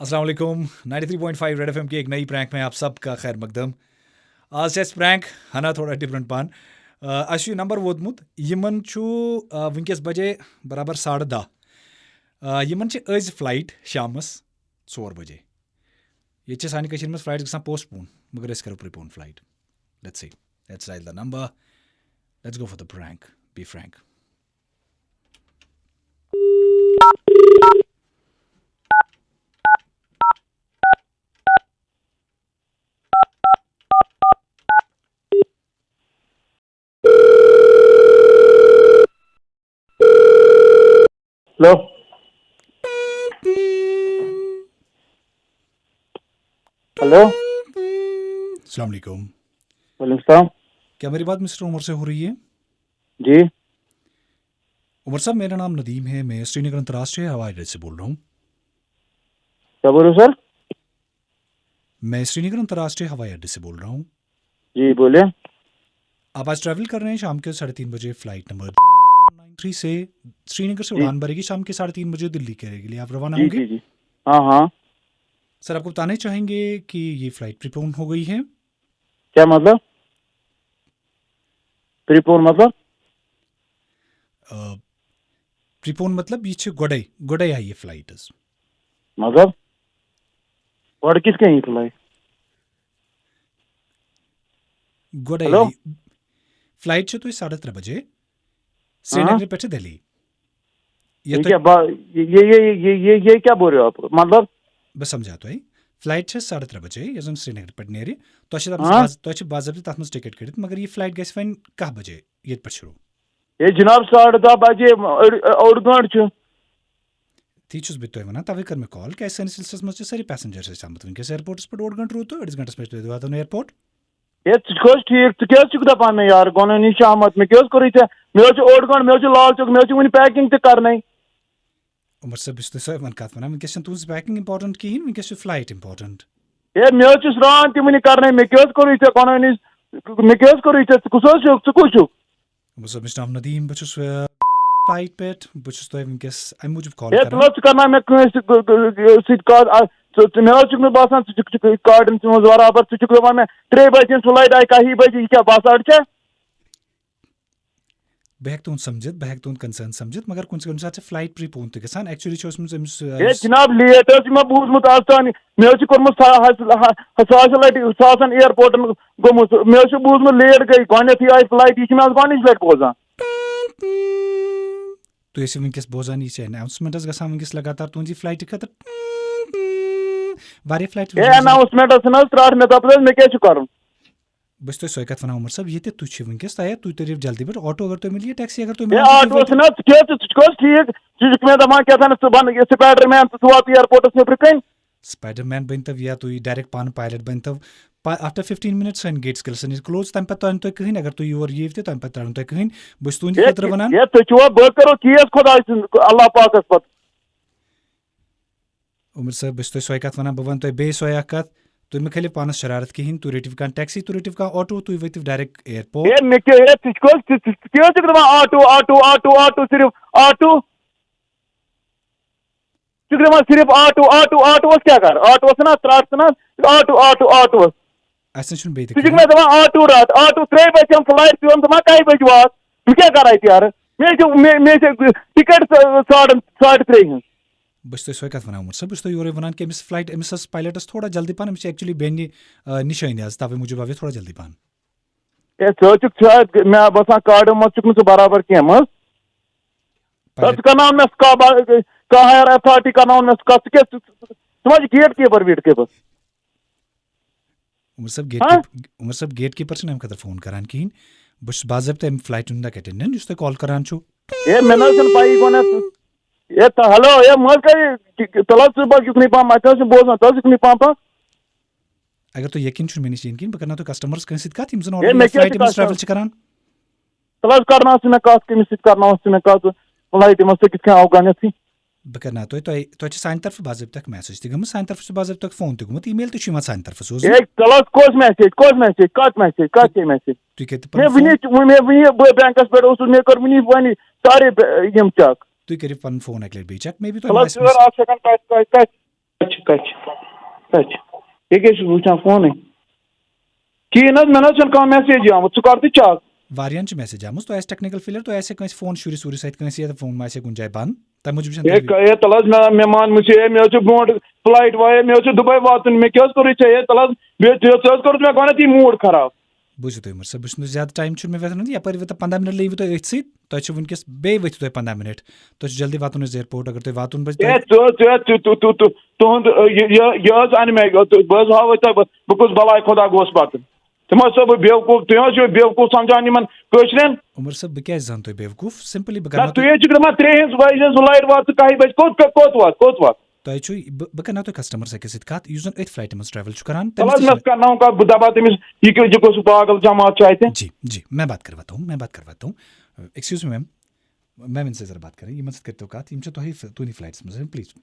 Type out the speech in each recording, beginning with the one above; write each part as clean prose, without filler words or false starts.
अस्सलाम वालेकुम 93.5 Red FM की एक नई प्रैंक में आप सबका खैर मकदम। आज से प्रैंक हना थोड़ा डिफरेंट पान अस नंबर वोतमुत यमन वनकस बजे बराबर 10:30 यमन अज फ्लाइट शामस 4 बजे ये सानी कशीर में फ्लाइट गसान पोस्टपोन मगर अस करो prepone flight. Let's see, let's dial the number, let's go for the prank, be frank. Hello hello. अस्सलाम वालेकुम। वालेकुम सलाम। क्या मेरी बात मिस्टर उमर से हो रही है? जी उमर साहब, मेरा नाम नदीम है, मैं श्रीनगर अंतर्राष्ट्रीय हवाई अड्डे से बोल रहा हूँ। क्या बोल रहे हो सर? मैं श्रीनगर अंतर्राष्ट्रीय हवाई अड्डे से बोल रहा हूँ। जी बोलिए। आप आज ट्रैवल कर रहे हैं शाम के 3:30 बजे फ्लाइट नंबर 3 से श्रीनगर से जी उड़ान भरेगी शाम के 3:30 बजे दिल्ली के लिए आप रवाना जी होंगे। जी जी। हाँ हाँ। सर, आपको बताना चाहेंगे कि ये फ्लाइट प्रीपोन हो गई है। क्या मतलब? प्रीपोन मतलब? प्रीपोन मतलब ये गोडे गोडे आई ये फ्लाइट मतलब और किसके ही फ्लाई? गोडे हेलो। आई फ्लाइट तो 3:30 बजे हाँ। श्रीनगर पे दिल्ली ये ये तो क्या ये क्या बोल रहे हो आप? मतलब? बस समझा तो फ्लाइट 3:30 बजे यस श्रीनगर पे नेरी हाँ। तो बाजबी तथ मज टिकट कड़ित मगर ये फ्लाइट गस वन 10 बजे ये पे शुरू। ये जनाब 10:30 बजे और गंट ती बह तुम वन तवे कर मे कॉल क्या सैनिस सिलसिलस मज सारी पैसेंजर्स आमत वनकस एयरपोर्टस पे 1.5 घंटे रोत अड़स घंटस पे वातन एयरपोर्ट। ये तुझ ठीक तु क्या दपान मे यार गोन नी आमत मे क्या कर मे 1 घंटे मे लाल चौक मे वन पैकिंग ते करना। उमर साहब बस तो वन कत वन वनकस तुज पैकिंग इंपॉर्टेंट कहीं वनकस फ्लाइट इंपॉर्टेंट। ये मे रान तम कर मे क्या कर गोन मे क्या कर कुछ कुछ उमर साहब मिस्टर नदीम बस फ्लाइट पे बस तुम वनकस अम मूजूब कॉल ये करान। करना मे मे बासान कार्डन बराबर दपान मे 3 बजे फ्लाइट आई 1 बजे क्या बस अड़ बह हेक तुंद समझित बह हेक तुंद कंसर्न समझित मगर कुछ सात फ्लाइट प्रीपोन तो गसान एक्चुअली ये जनाब लेट मे बूजमुत आज तान मे कोर्मुत 1,000 लट 1,000 एयरपोर्टन गोमुत मे बूजमुत लेट गई गई आई फ्लाइट यह मे गज लट बोजान। तो वनकस बोजान ये अनाउंसमेंट गसान वनकस लगातार तुझी फ्लाइट खतर वारिया फ्लाइट ये अनाउंसमेंट त्राट मे दप मे क्या कर बस तो सोई कत वन उमर साहब ये तुझ वनकस तैयार तु तरिव जल्दी पे ऑटो अगर तुम मिलिए टैक्सी अगर तुम ये ऑटो क्या ठीक मे दपान क्या बन स्पाइडर मैन तो वात एयरपोर्टस नबर कन स्पाइडरमैन बन तव या तु डायरेक्ट पान पायलट बन तव आफ्टर 15 मिनट्स सन गेट्स गल क्लोज तम पे तुम कहीं अगर तु योर ये तम पे तुम कहीं बस तुंद खतर वन ये तुवा बह करो केस खुदा अल्लाह पाकस पत। उमर साहब बस तो सोई कत वन बह वन तुम बे सोया कत तुम मे खलियो पानस शरारत कहीं तु रटिव कह टैक्सी तु रटिव कह ऑटो तु वतिव डायरेक्ट एयरपोर्ट। ये मे क्या दपान ऑटो ऑटो ऑटो ऑटो सिर्फ ऑटो दपान सिर्फ ऑटो ऑटो ऑटो क्या कर ऑटो ना त्राट ना ऑटो ऑटो ऑटो असन बे मे दपान ऑटो रात ऑटो 3 बजे फ्लाइट पे दपान 1 बजे वात तू क्या कर यार मे टिकट 3:30 बस तो सोई कत वन उमर साहब बस तो योर वन कि अमिस फ्लाइट अमिस पायलटस थोड़ा जल्दी पान अमिस एक्चुअली बेनि निशानी आज तवे मूजूब आवे थोड़ा जल्दी पान। ये मे बसान कार्ड मज बराबर क्या मज करना मे हायर अथॉरिटी करना मे गेट कीपर वीट कीपर उमर साहब गेट कीपर से खतर फोन करान कहीं बस बाजबत अम फ्लाइट अटेंडेंट जिस कॉल करान छु। ये मे पाई गोन ये हेलो ये मज कर तल युकनी पाम अत बोजान तल युकनी पाम अगर तो यकीन छु मे निश यकीन बह करना तो कस्टमर्स कह कत ये मे फ्लाइट ट्रैवल करान तल करना मे कत कमिस करना मे कत फ्लाइट मे कित आव गथ बह करना तो सान तरफ बाजबत मैसेज तक गम सान तरफ बाजबत फोन तक गुत ईमेल तक सान तरफ सोज कस मैसेज कत मैसेज तुम मे वन बैंकस पे मे कर वन सारे चेक तुम करो पन फोन अक लट बे चेक मे भी सेकंड کچھ یہ کیا وچان فون کہین حظ مےٚ نہ حظ چھنہٕ کانٛہہ میسیج آمُت ژٕ کر تہٕ چیک واریاہن چھِ میسیج آمٕژ تۄہہِ آسہِ ٹیکنیکل فیلیر تۄہہِ آسہِ کٲنٛسہِ فون شُرِس وُرِس سۭتۍ کٲنٛسہِ یا فون ما آسہِ کُنہِ جایہِ بنٛد تَمہِ موٗجوٗب چھَنہٕ تل حظ مےٚ مان مےٚ حظ چھُ برونٛٹھ فلایٹ وایے مےٚ حظ چھُ دُبے واتُن مےٚ کیٛاہ حظ کوٚرُے ژےٚ تل حظ ژٕ حظ کوٚرُتھ مےٚ گۄڈنٮ۪تھ یہِ موٗڈ خراب بوٗزِو تُہۍ عمر صٲب بہٕ چھُس نہٕ زیادٕ ٹایم چھُنہٕ مےٚ ویژھان یپٲرۍ وٲتۍ 15 مِنٹ لٔگِو تۄہہِ أتھۍ سۭتۍ تۄہہِ چھُ وٕنکٮ۪س بیٚیہِ ؤتھِو تُہۍ 15 مِنٹ تۄہہِ چھُ جلدی واتُن حظ اِیرپوٹ اگر تۄہہِ واتُن پَزِ تُہُنٛد یہِ حظ اَنہِ مےٚ بہٕ حظ ہاوَے تۄہہِ بہٕ کُس بلاے خۄدا گوس پَتہٕ تِم حظ چھُسو بہٕ بیوقوٗف تُہۍ حظ چھِو بیوقوٗف سَمجھان یِمن کٲشرٮ۪ن عمر صٲب بہٕ کیٛازِ زانہٕ تۄہہِ بیوقوٗف سِمپٕلی بہٕ تُہۍ کرناو حظ چھِو دَپان 3 بجہِ فلایٹ وات ژٕ 1 بجہِ کوٚت وات تۄہہِ چھُو بہٕ کرناو تۄہہِ کسٹمر أکِس سۭتۍ کَتھ یُس زَن أتھۍ فلایٹہِ منٛز ٹرٛیوٕل چھُ کران تَلہٕ حظ مےٚ کرناوُن کَتھ بہٕ دَپہٕ تٔمِس یہِ کُس پاگل جماعت چھُ اَتہِ جی جی میں بات کرواتا ہوں ایکسکیوز می میم ان سے ذرا بات کریں یِمن سۭتۍ کٔرۍتو کَتھ یِم چھِ تُہنٛدی فلایٹس منٛز پلیٖز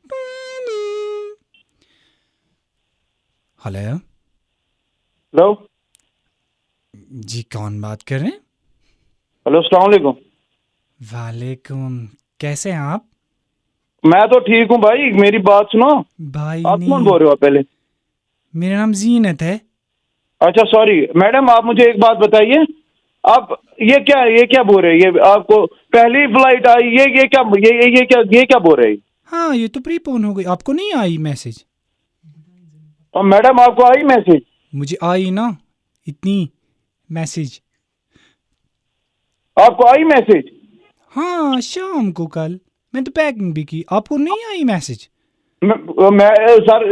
ہیلو ہیلو جی کون بات کر رہے ہیں ہیلو السلام علیکم وعلیکم کیسے ہیں آپ میں تو ٹھیک ہوں بھائی میری بات سنو بھائی آپ کون بول رہے ہو پہلے میرا نام زینت ہے اچھا سوری میڈم آپ مجھے ایک بات بتائیے آپ یہ کیا بول رہے ہیں یہ آپ کو پہلی فلائٹ آئی یہ کیا بول رہے ہیں ہاں یہ تو پری پون ہو گئی آپ کو نہیں آئی میسج اور میڈم آپ کو آئی میسج مجھے آئی نا اتنی میسج آپ کو آئی میسج ہاں شام کو کل میں تو پیکنگ بھی کی آپ کو نہیں آئی میسج سر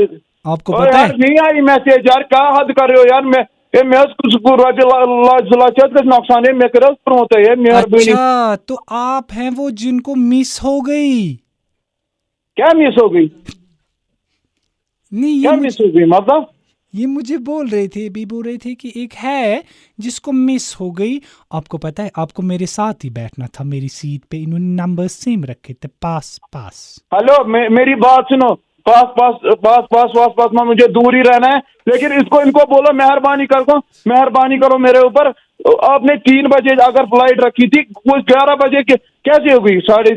آپ کو پتا ہے نہیں آئی میسج یار کیا حد کر رہے ہو یار نقصان ہے میں اچھا تو آپ ہیں وہ جن کو مس ہو گئی کیا مس ہو گئی نہیں کیا مس ہو گئی مطلب یہ مجھے بول رہے تھے کہ ایک ہے جس کو مس ہو گئی آپ کو پتا ہے آپ کو میرے ساتھ ہی بیٹھنا تھا میری سیٹ پہ انہوں نے نمبر سیم رکھے تھے پاس ہلو میری بات سنو پاس میں مجھے دور ہی رہنا ہے لیکن ان کو بولو مہربانی کرو میرے اوپر آپ نے 3 بجے اگر فلائٹ رکھی تھی وہ 11 بجے کیسے ہو گئی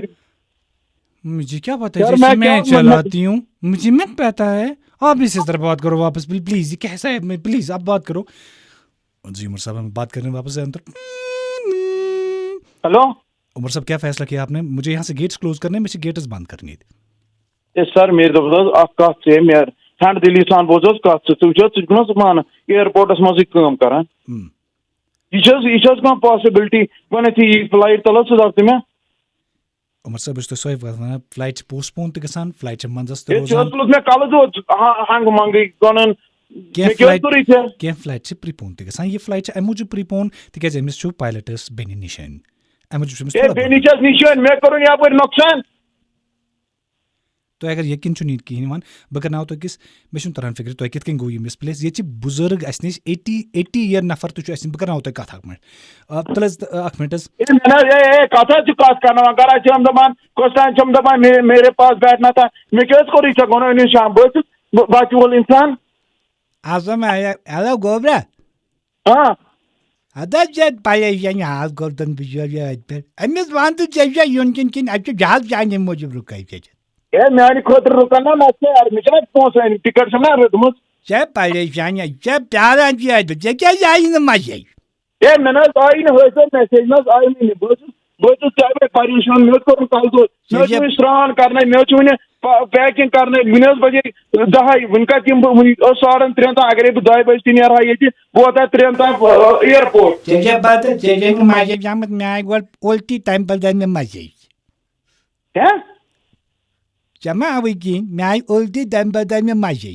مجھے کیا پتا ہے جیسے میں چلاتی ہوں مجھے مت پتا ہے آپ اس طرح بات کرو واپس پلیز یہ کیسا ہے پلیز آپ بات کرو جی عمر صاحب ہم بات کریں واپس ہلو عمر صاحب کیا فیصلہ کیا آپ نے مجھے یہاں سے گیٹس کلوز کرنے مجھے گیٹس بند کرنی تھی سر میرے کت سے ہینڈ دلی سان بوز کت مان ایئرپورٹس مزے کران یہ پاسبلٹی گۄڈنیٚتھٕے فلائٹ تل سُہ میں عمر صاحب بہٕ چھُس تۄہہِ سۄے وَنان فلایٹ چھِ پوسٹ پون تہِ گژھان فلایٹ چھِ منٛزس تہِ روزان مےٚ کلہٕ دود ہنٛگ منٛگٕے کٕنان کینٛہہ فلایٹ چھِ پری پون تہِ گژھان یہِ فلایٹ چھِ امہِ موٗجوٗب پری پون تِکیازِ أمِس چھُ پایلٹس بیٚنہِ نِشٲنۍ امہِ موٗجوٗب چھُ أمِس بیٚنہِ چھس نِشٲنۍ مےٚ کوٚرُن یپٲرۍ نۄقصان تۄہہِ اگر یقیٖن چھُ نہٕ یہِ کِہیٖنۍ یِوان بہٕ کرناوو تۄہہِ أکِس مےٚ چھُنہٕ تران فِکرِ تۄہہِ کِتھ کٔنۍ گوٚو یہِ مِس پلیس ییٚتہِ چھِ بُزرگ اَسہِ نِش 80 یِیر نفر تہِ چھُ اَسہِ بہٕ کرناوو تۄہہِ کتھ اکھ مِنٹ تُل حظ اکھ مِنٹ حظ کتھ حظ چھِ کتھ کرناوان گرا چھم دپان کۄس تام چھم دپان میرے پاس بیٹھنا تھا مےٚ کیٛاہ حظ کوٚرُے ژےٚ گۄنٲنی شام بہٕ چھُس بچہٕ وول انسان ہیلو گوبرا ہاں اَدٕ حظ چھِ پریشٲنی حظ گوٚردن بِچور أتھۍ پٮ۪ٹھ أمِس وَن تہٕ ژےٚ چھا یُن کِنہٕ اَتہِ چھُ جہاز چانہِ موٗجوٗب رُکٲوِتھ میانہِ خٲطرٕ رُکن نا مےٚ چھِنا پونٛسہٕ أنۍ ٹِکٹ چھم نا رٔٹمٕژ ژےٚ پریشانی ژےٚ پیاران چھِ اَتہِ ژےٚ کیٛازِ آیی نہٕ مَزے مےٚ نہ حظ آیی نہٕ حٲصِل میسیج نہ حظ آیی نہٕ بہٕ چھُس ژےٚ پریشان مےٚ حظ کوٚرُن کلہٕ دود مےٚ حظ چھُ وُنہِ سرٛان کرنے مےٚ حظ چھُ وُنہِ پیکِنگ کرنے وُنہِ حظ بجے 10 وُنہِ کتہِ یِمہٕ بہٕ وُنہِ 3:30 تام اگرے بہٕ 2 بجہِ تہِ نیرٕ ہا ییٚتہِ بہٕ واتہٕ ہا 3 تام ایئرپورٹ مےٚ آیہِ گۄڈٕ اُلٹی تَمہِ پتہٕ آیہِ مےٚ مزے ژےٚ ما آوٕے کِہیٖنۍ مےٚ آیہِ اُلٹی تَمہِ پتہٕ آیہِ مےٚ مزے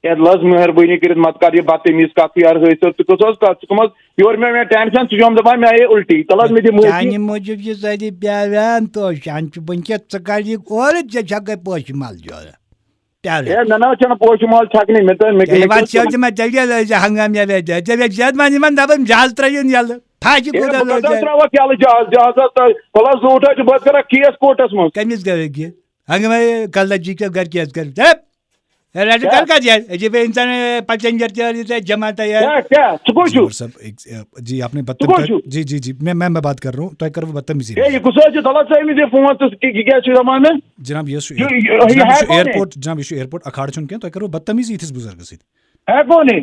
حظ مہربٲنی کٔرِتھ مت کر یہِ بدتمیٖز کتھ یار حٲصِل ژٕ کۄس حظ کتھ ژٕ کٕم حظ یورٕ مےٚ ٹینشن ژٕ چھُم دپان مےٚ آیے الٹی تل حظ مےٚ دِ چانہِ موٗجوٗب چھِ سٲری پیاران توشان چھُ وٕنکٮ۪س ژٕ کر یہِ اورٕ ژےٚ چھکے پوشہِ مال جورٕ مےٚ نہ حظ چھنہٕ پوشہِ مال چھکنٕے یِمن دپان جہاز ترٲیِن یلہٕ تراوکھ یلہٕ جہاز ول حظ زوٗٹھ حظ چھُ بہٕ حظ کران کیس کورٹس منٛز کٔمِس کرو کیس غلط جی کے گھر کیس کر कल का जी पे इंसान पैसेंजर जमा तैयार क्या चुको सब जी आपने बदतमीजी जी जी जी मैं बात कर रहा हूँ तो करो बदतमीजी ये गुस्सा तला चाहिए फोन तो क्या दपान जनाब ये एयरपोर्ट जनाब ये एयरपोर्ट अखाड़ छुन तो करो बदतमीजी इस बुजुर्ग से है कौन है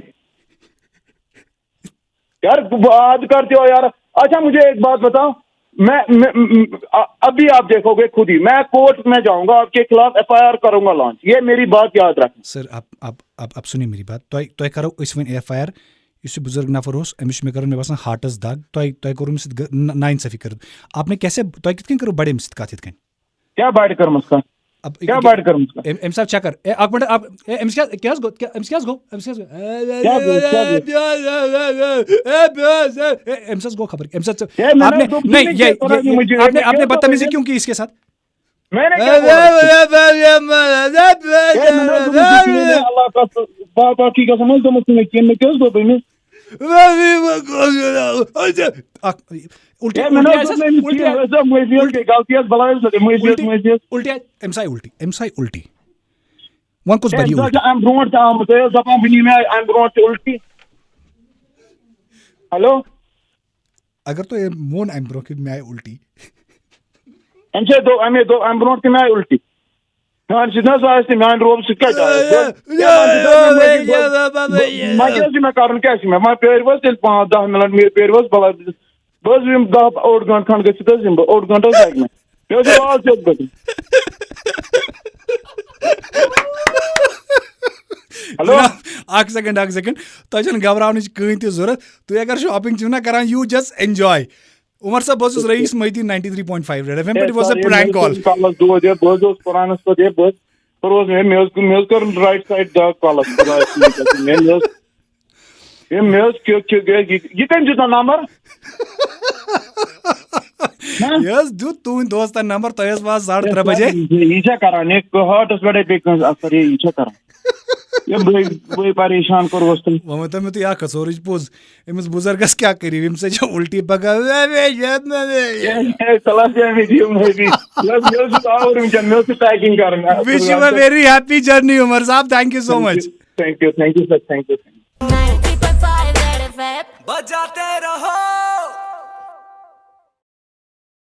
यार बात करते हो यार। अच्छा मुझे एक बात बताओ, मैं अभी आप देखोगे खुद ही, मैं कोर्ट में जाऊंगा, आपके खिलाफ एफआईआर करूंगा लॉन्च, ये मेरी बात याद रखें। सर आप सुनिए मेरी बात, तो करो इस वन एफआईआर इस बुजुर्ग नफर उस में करो मे बसान हार्टस दाग तो करो नाइंसाफी कर आपने कैसे तो कितन करो बड़े अमिस कत यथ क्या बाइट कर मुस्का क्या बाइट कर मुस्का एम साहब चकर एक मिनट आप एम्स क्या गो एम्स क्या गो एम्स गो खबर एम्स आपने नहीं ये आपने बदतमीजी क्यों की इसके साथ? मैंने अल्लाह का बाकी का समझ तो मुझे किन में क्यों दो भाई उल्टी वन कुछ बड़ी उल्टी। हेलो अगर तो ये मोन एम ब्रो में आए उल्टी एमसे दो एम ब्रोट के में आए उल्टी हाँ जितना साइज मैं रोब सिक्का मैं कारण क्या मैं पेर बस 5-10 मिनट मेरे पेर बस बला बस 10 घंटे खंड गए 8 घंटे बैग में हेलो एक सेकंड तो घबरान कहीं जरूरत तुम अगर शॉपिंग ना कर यू जस्ट एंजॉय। उमर साहब बस रईस मोहिद्दीन 93.5 रेड एफएम पे वाज अ प्रैंक कॉल दो दे बस पुरानस को दे बस रोज में कर राइट साइड द कॉल ये मेज क्यों ये कौन जितना नंबर यस दू तू दोस्त नंबर तो यस वाज 3:30 बजे इच्छा करा ने हर्टस बड़े पे असर ये इच्छा करा ये बड़ी परेशान कर वस्तु वो तो मैं तो या कसोरिज पोज इमस बुजुर्गस क्या करी इम से जो उल्टी पका ये चला से वीडियो में भी यस और मैं से पैकिंग करना wish you a very happy journey Umar साहब thank you so much thank you sir thank you 93.5 Red FM बजाते रहो।